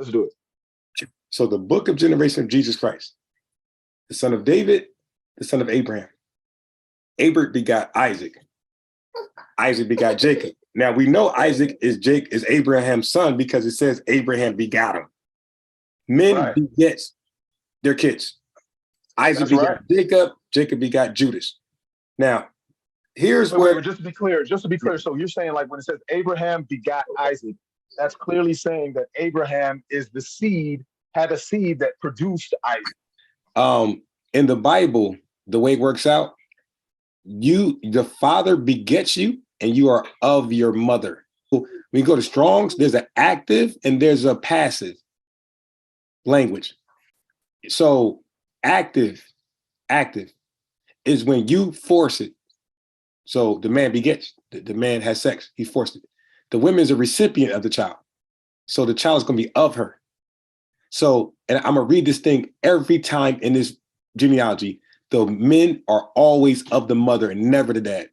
Let's do it. So the book of generation of Jesus Christ, the son of David, the son of Abraham. Abraham begot Isaac. Isaac begot Jacob. Now we know Isaac is Abraham's son because it says Abraham begot him. Men begets their kids. Isaac begot Jacob. Jacob begot Judas. Now, here's where just to be clear. So you're saying like when it says Abraham begot Isaac, that's clearly saying that Abraham is the seed, had a seed that produced Isaac. In the Bible, the way it works out, the father begets you and you are of your mother. When you go to Strong's, there's an active and there's a passive language. So active is when you force it. So the man begets, the man has sex, he forced it. The woman is a recipient of the child. So the child is going to be of her. So, and I'm going to read this thing every time in this genealogy. The men are always of the mother and never the dad.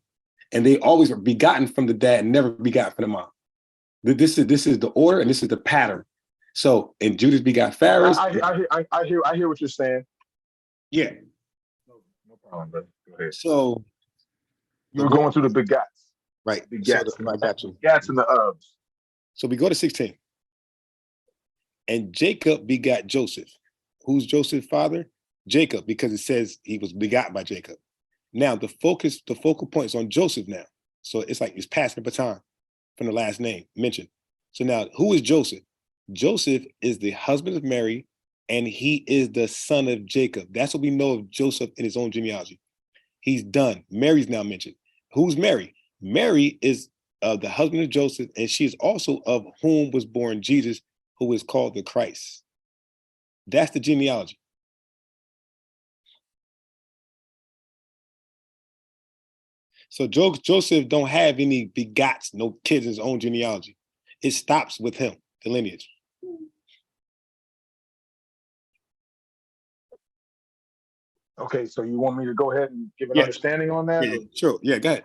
And they always are begotten from the dad and never begotten from the mom. This is the order and this is the pattern. So, and Judas begot Phares. I hear what you're saying. Yeah. No problem, brother. Go ahead. So you were going through the begats. Right. Begats. So I got you. Begats and the ofs. So we go to 16. And Jacob begot Joseph. Who's Joseph's father? Jacob, because it says he was begot by Jacob. Now the focal point is on Joseph now. So it's like it's passing the baton from the last name mentioned. So now who is Joseph? Joseph is the husband of Mary, and he is the son of Jacob. That's what we know of Joseph in his own genealogy. He's done. Mary's now mentioned. Who's Mary? Mary is the husband of Joseph, and she is also of whom was born Jesus, who is called the Christ. That's the genealogy. So Joseph don't have any begots, no kids in his own genealogy. It stops with him, the lineage. Okay, so you want me to go ahead and give an understanding on that? Yeah, sure. Yeah, go ahead.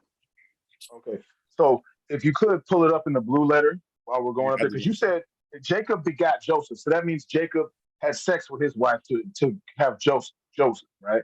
Okay, so if you could pull it up in the blue letter while we're going up there, because you said Jacob begot Joseph. So that means Jacob had sex with his wife to have Joseph, right?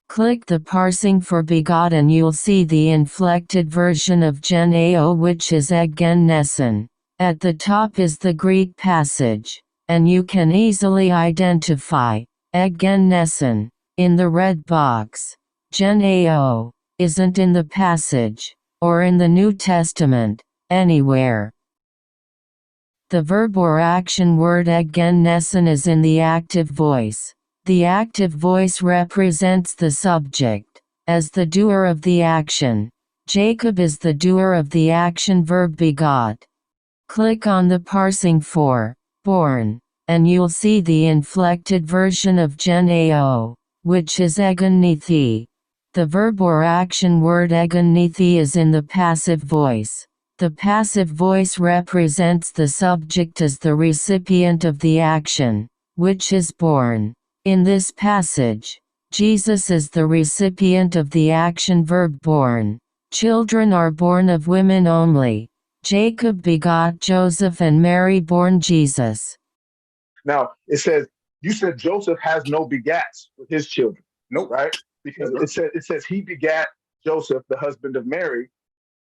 Click the parsing for begot and you'll see the inflected version of Gen AO, which is Egen Nessen. At the top is the Greek passage, and you can easily identify Egen Nessen in the red box. Gen AO isn't in the passage, or in the New Testament, anywhere. The verb or action word Egen Nessen is in the active voice. The active voice represents the subject as the doer of the action. Jacob is the doer of the action verb begot. Click on the parsing for born, and you'll see the inflected version of Gen AO, which is Egen Nethi. The verb or action word Egen Nethi is in the passive voice. The passive voice represents the subject as the recipient of the action, which is born. In this passage, Jesus is the recipient of the action verb born. Children are born of women only. Jacob begot Joseph and Mary born Jesus. Now, it says, you said Joseph has no begats with his children. Nope. Right? Because it says he begat Joseph, the husband of Mary,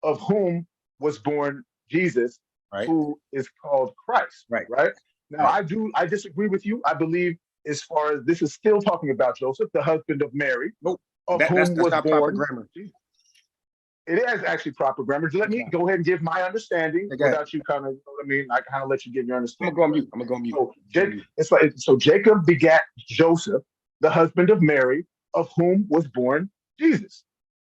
of whom was born Jesus, who is called Christ. Right? Now, I disagree with you. I believe as far as this is still talking about Joseph, the husband of Mary, of whom was born. Proper grammar. It is actually proper grammar. Let me go ahead and give my understanding without you kind of, I kind of let you give your understanding. I'm going to go on mute. So Jacob begat Joseph, the husband of Mary, of whom was born Jesus,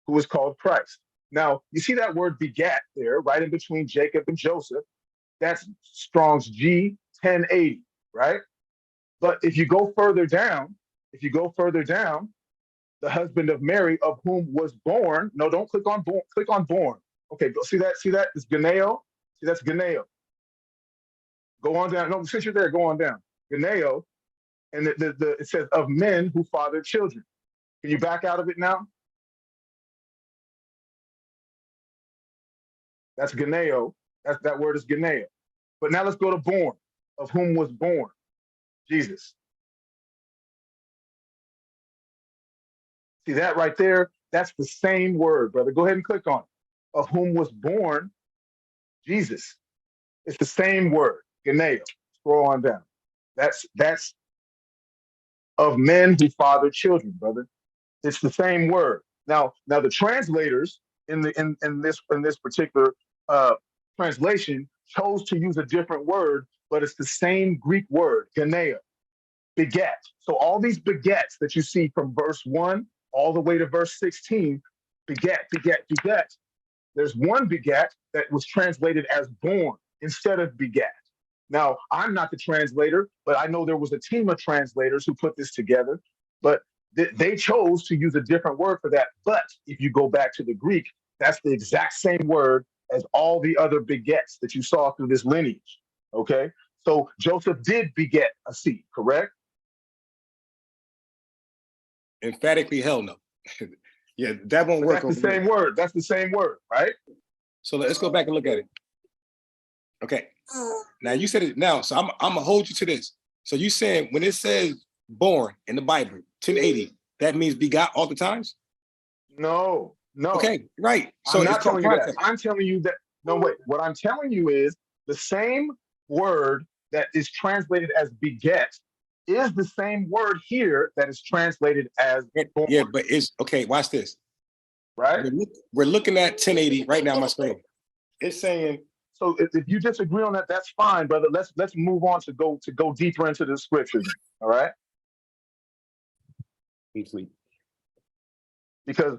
who was called Christ. Now, you see that word begat there, right in between Jacob and Joseph. That's Strong's G 1080, right? But if you go further down, the husband of Mary, of whom was born. No, don't click on born. Click on born. Okay, go see that. See that? It's Ganeo. See, that's Ganeo. Go on down. No, since you're there, go on down. Ganeo, and it says of men who father children. Can you back out of it now? That's Ganeo. That word is Ganeo. But now let's go to born. of whom was born Jesus. See that right there? That's the same word, brother. Go ahead and click on it. Of whom was born Jesus. It's the same word, Geneo. Scroll on down. That's of men who father children, brother. It's the same word. Now the translators in this particular translation chose to use a different word, but it's the same Greek word, genea, beget. So all these begets that you see from verse 1 all the way to verse 16, beget, beget, beget. There's one beget that was translated as born instead of beget. Now, I'm not the translator, but I know there was a team of translators who put this together. But they chose to use a different word for that. But if you go back to the Greek, that's the exact same word as all the other begets that you saw through this lineage. Okay, so Joseph did beget a seed, correct? Emphatically, hell no. Yeah, that won't But work. that's the same word. That's the same word, right? So let's go back and look at it. Okay. Now you said it now, so I'm gonna hold you to this. So you saying when it says born in the Bible, 1080, that means begot all the times? No. Okay, right. So I'm it's not called telling you that. process. I'm telling you that. No, wait. What I'm telling you is the same word that is translated as beget is the same word here that is translated as born. Yeah, but it's okay. Watch this. Right? We're looking at 1080 right now on my screen. It's saying, so if you disagree on that, that's fine, brother. Let's move on to go deeper into the scriptures. All right? Because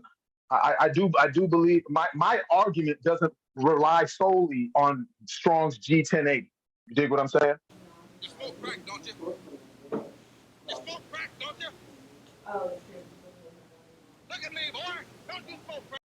I do believe my argument doesn't rely solely on Strong's G1080. You dig what I'm saying? You smoke crack, don't you? You smoke crack, don't you? Look at me, boy. Don't you smoke crack.